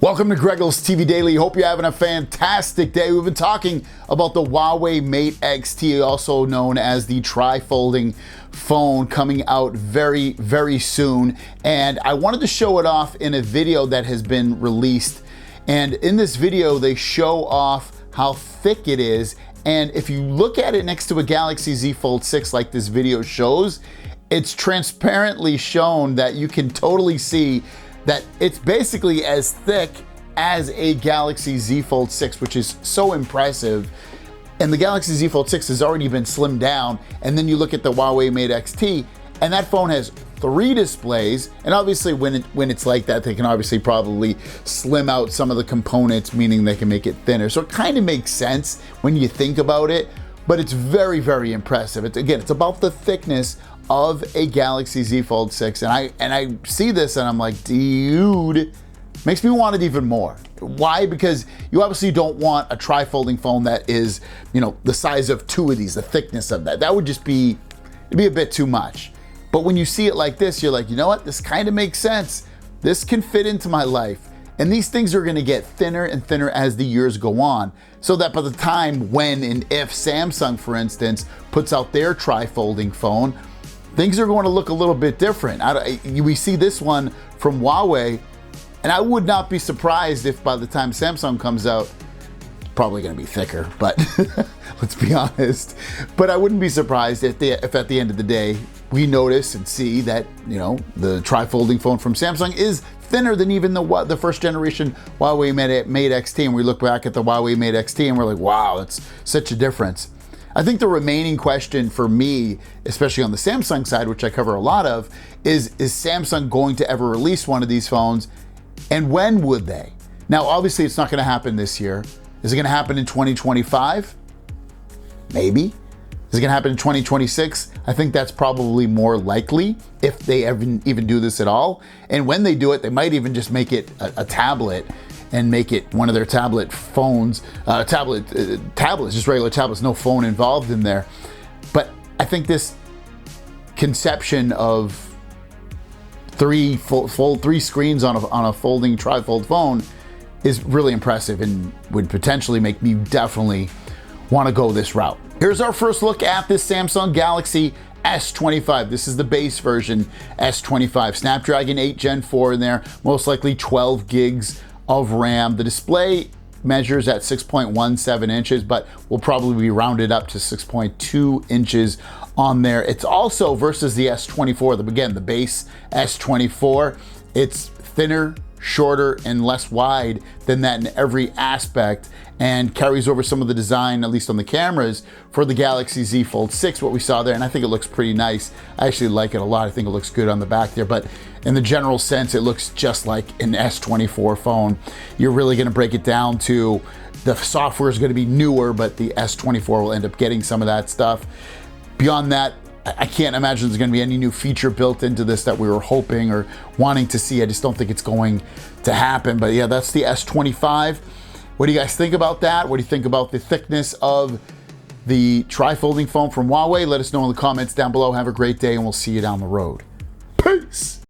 Welcome to Greggles TV Daily. Hope you're having a fantastic day. We've been talking about the Huawei Mate XT, also known as the tri-folding phone, coming out very, very soon. And I wanted to show it off in a video that has been released. And in this video, they show off how thick it is. And if you look at it next to a Galaxy Z Fold 6 like this video shows, it's transparently shown that you can totally see that it's basically as thick as a Galaxy Z Fold 6, which is so impressive. And the Galaxy Z Fold 6 has already been slimmed down. And then you look at the Huawei Mate XT, and that phone has 3 displays. And obviously when it's like that, they can obviously probably slim out some of the components, meaning they can make it thinner. So it kind of makes sense when you think about it, but it's very, very impressive. It's about the thickness of a Galaxy Z Fold 6, and I see this and I'm like, dude, makes me want it even more. Why? Because you obviously don't want a tri-folding phone that is, the size of 2 of these, the thickness of that. That would just be, it'd be a bit too much. But when you see it like this, you're like, you know what? This kind of makes sense. This can fit into my life. And these things are gonna get thinner and thinner as the years go on, so that by the time when and if Samsung, for instance, puts out their tri-folding phone, things are going to look a little bit different. We see this one from Huawei, and I would not be surprised if by the time Samsung comes out, it's probably going to be thicker, but let's be honest. But I wouldn't be surprised if at the end of the day, we notice and see that, the tri-folding phone from Samsung is thinner than even the first generation Huawei Mate XT. And we look back at the Huawei Mate XT and we're like, wow, that's such a difference. I think the remaining question for me, especially on the Samsung side, which I cover a lot of, is Samsung going to ever release one of these phones, and when would they? Now, obviously it's not gonna happen this year. Is it gonna happen in 2025? Maybe. Is it gonna happen in 2026? I think that's probably more likely, if they even do this at all. And when they do it, they might even just make it a tablet and make it one of their tablet phones, tablets, just regular tablets, no phone involved in there. But I think this conception of 3 screens on a folding tri-fold phone is really impressive and would potentially make me definitely want to go this route. Here's our first look at this Samsung Galaxy S25. This is the base version S25. Snapdragon 8 Gen 4 in there, most likely 12 gigs of RAM. The display measures at 6.17 inches, but will probably be rounded up to 6.2 inches on there. It's also, versus the S24, again, the base S24, it's thinner, shorter, and less wide than that in every aspect, and carries over some of the design, at least on the cameras, for the Galaxy Z Fold 6, what we saw there, and I think it looks pretty nice. I actually like it a lot. I think it looks good on the back there, but in the general sense, it looks just like an S24 phone. You're really gonna break it down to the software is gonna be newer, but the S24 will end up getting some of that stuff. Beyond that, I can't imagine there's gonna be any new feature built into this that we were hoping or wanting to see. I just don't think it's going to happen. But yeah, that's the S25. What do you guys think about that? What do you think about the thickness of the tri-folding phone from Huawei? Let us know in the comments down below. Have a great day, and we'll see you down the road. Peace.